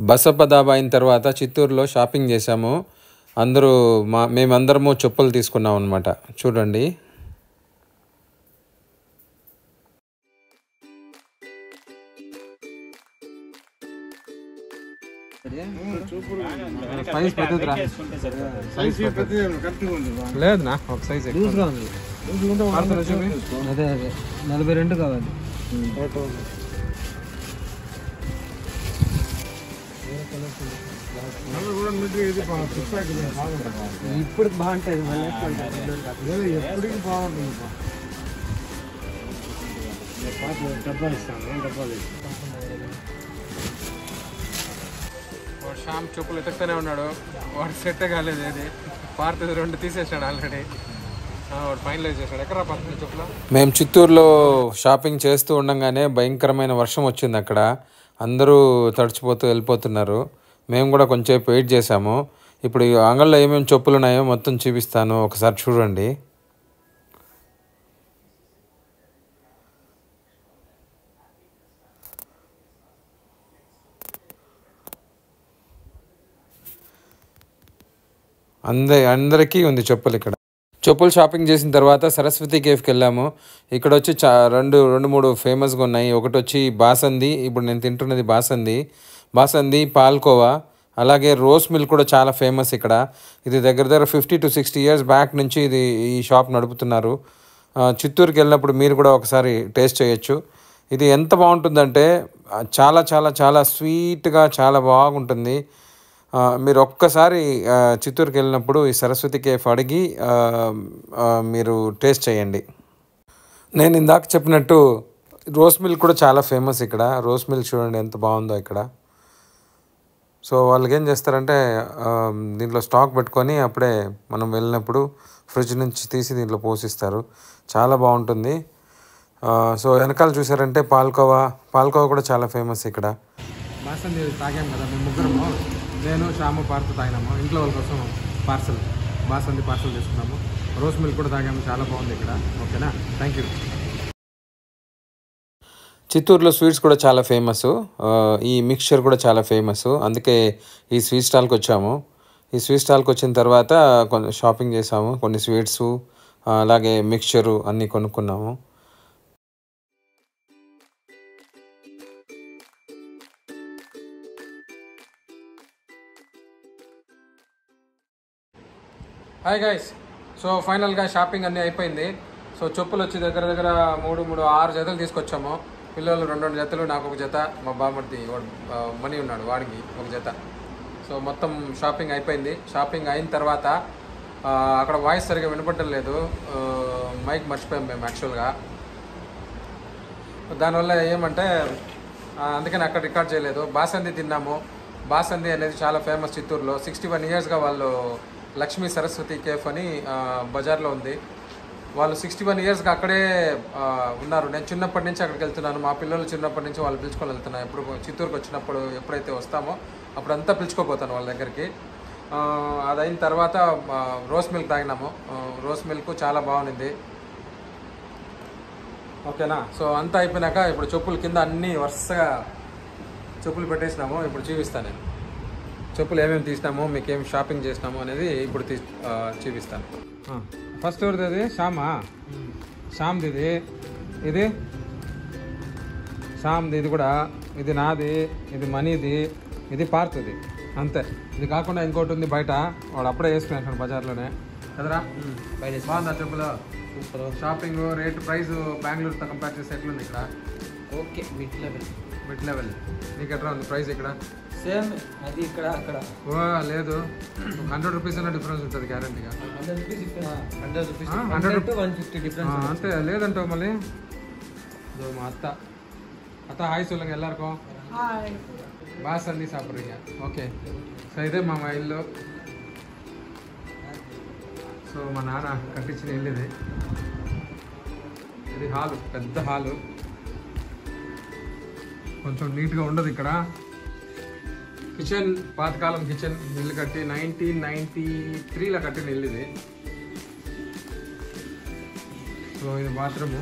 బసప్ప దాబా అయిన తర్వాత చిత్తూరులో షాపింగ్ చేసాము. మేమందరము చెప్పులు తీసుకున్నాం అనమాట. చూడండి, లేదు నా ఒక సైజ్ అదే 42 కావాలి. ఇప్పుడు బాగుంటుంది, ఎప్పటికి బాగుంటుంది. డబ్బాలు ఇస్తాను, డబ్బాలు శ్యామ్ చెప్పులు ఎత్తుకుతూనే ఉన్నాడు. వాడు సెట్ కాలేదు, ఏది పార్తది 2 తీసేసాడు ఆల్రెడీ. వాడు ఫైనలైజ్ చేశాడు. ఎక్కడ పడుతుంది చెప్పులు? మేము చిత్తూరులో షాపింగ్ చేస్తూ ఉండగానే భయంకరమైన వర్షం వచ్చింది. అక్కడ అందరూ తడిచిపోతూ వెళ్ళిపోతున్నారు. మేము కూడా కొంచెంసేపు వెయిట్ చేసాము. ఇప్పుడు ఈ అంగల్లో ఏమేమి చెప్పులు ఉన్నాయో మొత్తం చూపిస్తాను, ఒకసారి చూడండి. అందరికీ ఉంది చెప్పులు. ఇక్కడ చెప్పులు షాపింగ్ చేసిన తర్వాత సరస్వతి కేఫ్కి వెళ్ళాము. ఇక్కడ వచ్చి రెండు మూడు ఫేమస్గా ఉన్నాయి. ఒకటి వచ్చి బాసంది, ఇప్పుడు నేను తింటున్నది బాసంది పాల్కోవా, అలాగే రోస్ మిల్క్ కూడా చాలా ఫేమస్ ఇక్కడ. ఇది దగ్గర 50 to 60 years బ్యాక్ నుంచి ఈ షాప్ నడుపుతున్నారు. చిత్తూరుకి వెళ్ళినప్పుడు మీరు కూడా ఒకసారి టేస్ట్ చేయొచ్చు. ఇది ఎంత బాగుంటుందంటే చాలా చాలా చాలా స్వీట్గా చాలా బాగుంటుంది. మీరు ఒక్కసారి చిత్తూరుకి వెళ్ళినప్పుడు ఈ సరస్వతి కేఫ్ అడిగి మీరు టేస్ట్ చేయండి. నేను ఇందాక చెప్పినట్టు రోస్ మిల్క్ కూడా చాలా ఫేమస్ ఇక్కడ. రోస్ మిల్క్ చూడండి ఎంత బాగుందో ఇక్కడ. సో వాళ్ళకి ఏం చేస్తారంటే దీంట్లో స్టాక్ పెట్టుకొని అప్పుడే మనం వెళ్ళినప్పుడు ఫ్రిడ్జ్ నుంచి తీసి దీంట్లో పోసిస్తారు. చాలా బాగుంటుంది. సో వెనకాల చూసారంటే పాల్కోవా కూడా చాలా ఫేమస్ ఇక్కడ. బాసంది తాగాం కదా మేము ముగ్గురము, నేను శ్యాము పార్తు తాగినాము. ఇంట్లో వాళ్ళ కోసం బాసంది పార్సల్ చేసుకున్నాము. రోస్ మిల్క్ కూడా తాగాము, చాలా బాగుంది ఇక్కడ. ఓకేనా, థ్యాంక్ యూ. చిత్తూరులో స్వీట్స్ కూడా చాలా ఫేమస్. ఈ మిక్చర్ కూడా చాలా ఫేమస్. అందుకే ఈ స్వీట్ స్టాల్కి వచ్చాము. ఈ స్వీట్ స్టాల్కి వచ్చిన తర్వాత కొన్ని షాపింగ్ చేసాము. కొన్ని స్వీట్స్ అలాగే మిక్చరు అన్నీ కొనుక్కున్నాము. హాయ్ గైస్, సో ఫైనల్గా షాపింగ్ అన్నీ అయిపోయింది. సో చెప్పులు వచ్చి దగ్గర 6 జతలు తీసుకొచ్చాము. పిల్లలు 2 జతలు, నాకు ఒక జత, మా బామ్మర్ది మనీ ఉన్నాడు వాడికి ఒక జత. సో మొత్తం షాపింగ్ అయిపోయింది. షాపింగ్ అయిన తర్వాత అక్కడ వాయిస్ సరిగా వినపడటం లేదు, మైక్ మర్చిపోయాం మేము యాక్చువల్గా. దానివల్ల ఏమంటే అందుకని అక్కడ రికార్డ్ చేయలేదు. బాసంది తిన్నాము. బాసంది అనేది చాలా ఫేమస్ చిత్తూరులో. 61 yearsగా వాళ్ళు లక్ష్మీ సరస్వతి కేఫ్ అని బజార్లో ఉంది. వాళ్ళు 61 yearsగా అక్కడే ఉన్నారు. నేను చిన్నప్పటి నుంచి అక్కడికి వెళ్తున్నాను. మా పిల్లలు చిన్నప్పటి నుంచి వాళ్ళు పిలుచుకొని వెళ్తున్నాను. ఎప్పుడు చిత్తూరుకి వచ్చినప్పుడు ఎప్పుడైతే వస్తామో అప్పుడంతా పిలుచుకోపోతాను వాళ్ళ దగ్గరికి. అది అయిన తర్వాత రోస్ మిల్క్ తాగినాము. రోస్ మిల్క్ చాలా బాగుంది. ఓకేనా, సో అంతా అయిపోయినాక ఇప్పుడు చెప్పులు కింద అన్నీ వరుసగా చెప్పులు పెట్టేసినాము. ఇప్పుడు చూపిస్తాను నేను చెప్పులు ఏమేమి తీసినామో, మీకు ఏమి షాపింగ్ చేసినామో అనేది ఇప్పుడు చూపిస్తాను. ఫస్ట్ ఎవరిది? అది శ్యామ్ది. ఇది శ్యామ్ది. ఇది కూడా, ఇది నాది, ఇది మనీది, ఇది పార్తుది. అంతే. ఇది కాకుండా ఇంకోటి ఉంది బయట, వాడు అప్పుడే వేసుకున్నాడు బజార్లోనే కదరా. బాగుందా చెప్పులు? షాపింగ్ రేట్ ప్రైస్ బెంగళూరుతో కంపేర్ చేస్తే ఎట్లుంది ఇక్కడ? Okay, mid level. నీకు ఎట్లా ఉంది ప్రైస్ ఇక్కడ? సేమ్ అది ఇక్కడ అక్కడ. లేదు, 100 rupees అన్న డిఫరెన్స్ ఉంటుంది గ్యారంటీగా. 100 rupees 150 డిఫరెన్స్ అంతే. లేదంటావు మళ్ళీ. మా అత్త హాయ్ சொல்லுங்க எல்லாருக்கும். బాసంది సాப்பிடுறீங்க. ఓకే, సో ఇదే మా ఇల్లు. సో మా నాన్న కట్టించిన ఇల్లు ఇది. ఇది హాలు, పెద్ద హాలు. కొంచెం నీట్గా ఉండదు ఇక్కడ. కిచెన్ పాతకాలం కిచెన్. ఇల్లు కట్టి 1993లో కట్టిన ఇల్లు ఇది. సో ఇది బాత్రూము.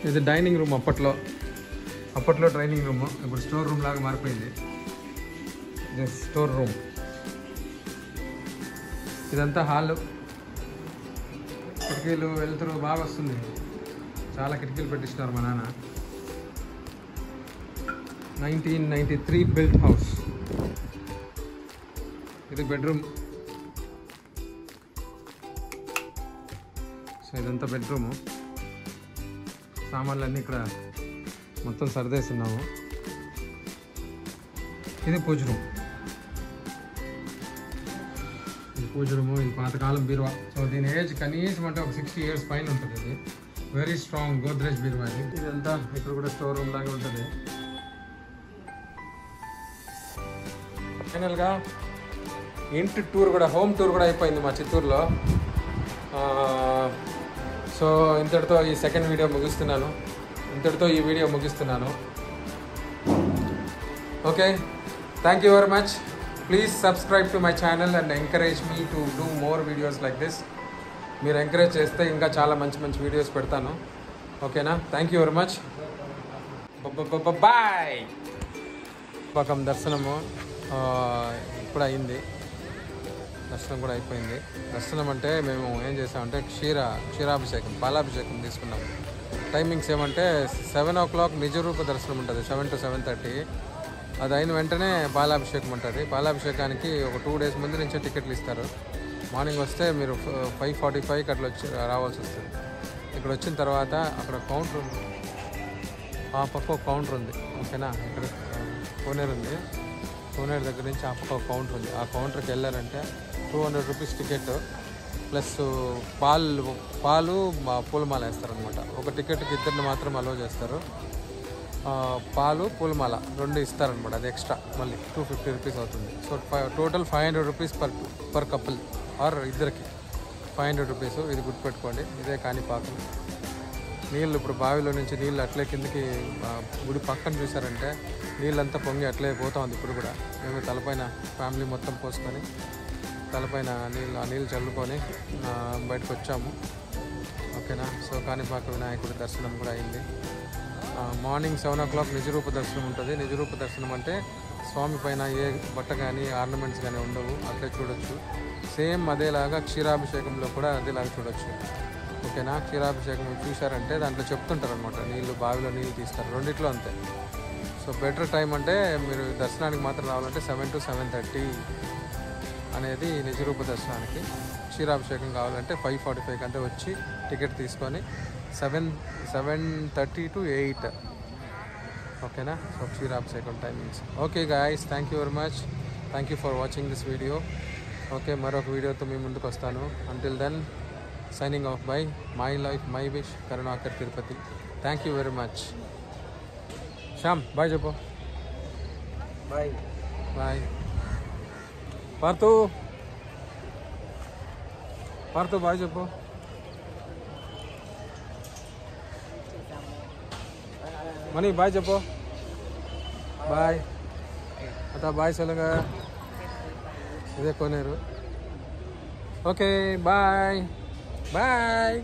ఇది డైనింగ్ రూమ్. అప్పట్లో అప్పట్లో ట్రైనింగ్ రూమ్, ఇప్పుడు స్టోర్ రూమ్ లాగా మారిపోయింది. Store room. ఇదంతా హాల్. కిటికీలు వెళ్తురు బాగా వస్తుంది. చాలా కిటికీలు పెట్టిస్తున్నారు మా నాన్న. 1993 బిల్ట్ హౌస్. ఇది బెడ్రూమ్. సో ఇదంతా బెడ్రూము. సామాన్లన్నీ ఇక్కడ మొత్తం సర్దేస్తున్నాము. ఇది పూజ రూమ్. ఇది పూజ రూము. ఇది పాతకాలం బీరువా. సో దీని ఏజ్ కనీసం అంటే ఒక 60 years పైన ఉంటుంది. ఇది వెరీ స్ట్రాంగ్ గోద్రేజ్ బీరువా. ఇదంతా ఇక్కడ కూడా స్టోర్ రూమ్ లాగా ఉంటుంది. ఫైనల్గా ఇంటి టూర్ కూడా, హోమ్ టూర్ కూడా అయిపోయింది మా చిత్తూరులో. సో ఇంతటితో ఈ సెకండ్ వీడియో ముగిస్తున్నాను. ఇంతటితో ఈ వీడియో ముగిస్తున్నాను. Okay, thank you very much. Please subscribe to my channel and encourage me to do more videos like this. మీరు ఎంకరేజ్ చేస్తే ఇంకా చాలా మంచి మంచి వీడియోస్ పెడతాను. ఓకేనా? Thank you very much. Bye. పక్కం దర్శనము ఇప్పుడు అయింది. దర్శనం కూడా అయిపోయింది. దర్శనం అంటే మేము ఏం చేసామంటే క్షీరాభిషేకం, పాలాభిషేకం తీసుకున్నాం. టైమింగ్స్ ఏమంటే 7 o'clock నిజరూప దర్శనం ఉంటుంది, 7 to 7:30. అది అయిన వెంటనే పాలాభిషేకం ఉంటుంది. పాలాభిషేకానికి ఒక 2 days ముందు నుంచే టికెట్లు ఇస్తారు. మార్నింగ్ వస్తే మీరు 5:45కి అట్లా రావాల్సి వస్తుంది. ఇక్కడ వచ్చిన తర్వాత అక్కడ కౌంటర్ ఉంది, ఆ పక్క ఒక కౌంటర్ ఉంది. ఓకేనా? ఇక్కడ కోనేరు ఉంది. కోనేరు దగ్గర నుంచి ఆ పక్క ఒక కౌంటర్ ఉంది. ఆ కౌంటర్కి వెళ్ళారంటే 200 rupees టికెట్ ప్లస్ పాలు పూలమాల వేస్తారనమాట. ఒక టికెట్కి 2 మాత్రం అలో చేస్తారు. పాలు పూలమాల 2 ఇస్తారనమాట. అది ఎక్స్ట్రా మళ్ళీ 250 rupees అవుతుంది. So total 500 rupees per couple or ఇద్దరికి 500 rupees. ఇది గుర్తుపెట్టుకోండి. ఇదే కాణిపాకం. నీళ్ళు ఇప్పుడు బావిలో నుంచి నీళ్ళు అట్లే కిందకి గుడి పక్కన చూసారంటే నీళ్ళంతా పొంగి అట్లే పోతా ఉంది. ఇప్పుడు కూడా మేము తలపైన ఫ్యామిలీ మొత్తం పోసుకొని తలపైన ఆ నీళ్ళు చల్లుకొని బయటకు వచ్చాము. ఓకేనా? సో కాణిపాక వినాయకుడి దర్శనం కూడా అయింది. మార్నింగ్ 7 o'clock నిజరూప దర్శనం ఉంటుంది. నిజరూప దర్శనం అంటే స్వామి పైన ఏ బట్ట కానీ ఆర్నమెంట్స్ కానీ ఉండవు, అట్లే చూడొచ్చు. సేమ్ అదేలాగా క్షీరాభిషేకంలో కూడా అదేలాగా చూడొచ్చు. ఓకేనా? క్షీరాభిషేకం చూసారంటే దాంట్లో చెప్తుంటారు అనమాట, నీళ్ళు బావిలో నీళ్ళు తీస్తారు. రెండిట్లో అంతే. సో బెటర్ టైం అంటే మీరు దర్శనానికి మాత్రం రావాలంటే 7 to 7:30 అనేది నిజరూప దర్శనానికి. క్షీరాభిషేకం కావాలంటే 5:45 అంటే వచ్చి టికెట్ తీసుకొని 7:30 to 8. ఓకేనా? సో క్షీరాభిషేకం timings. Okay guys, thank you very much. Thank you for watching this video. Okay, మరొక వీడియోతో మీ ముందుకు వస్తాను. Until then signing off by my life my wish Karunakar Tirupati. Thank you very much. Sham, bye Japo. Bye. Bye. Parthu bye Japo. Mani bye Japo. Bye. Ata bye solunga. Ide koneru. Okay, bye. Bye.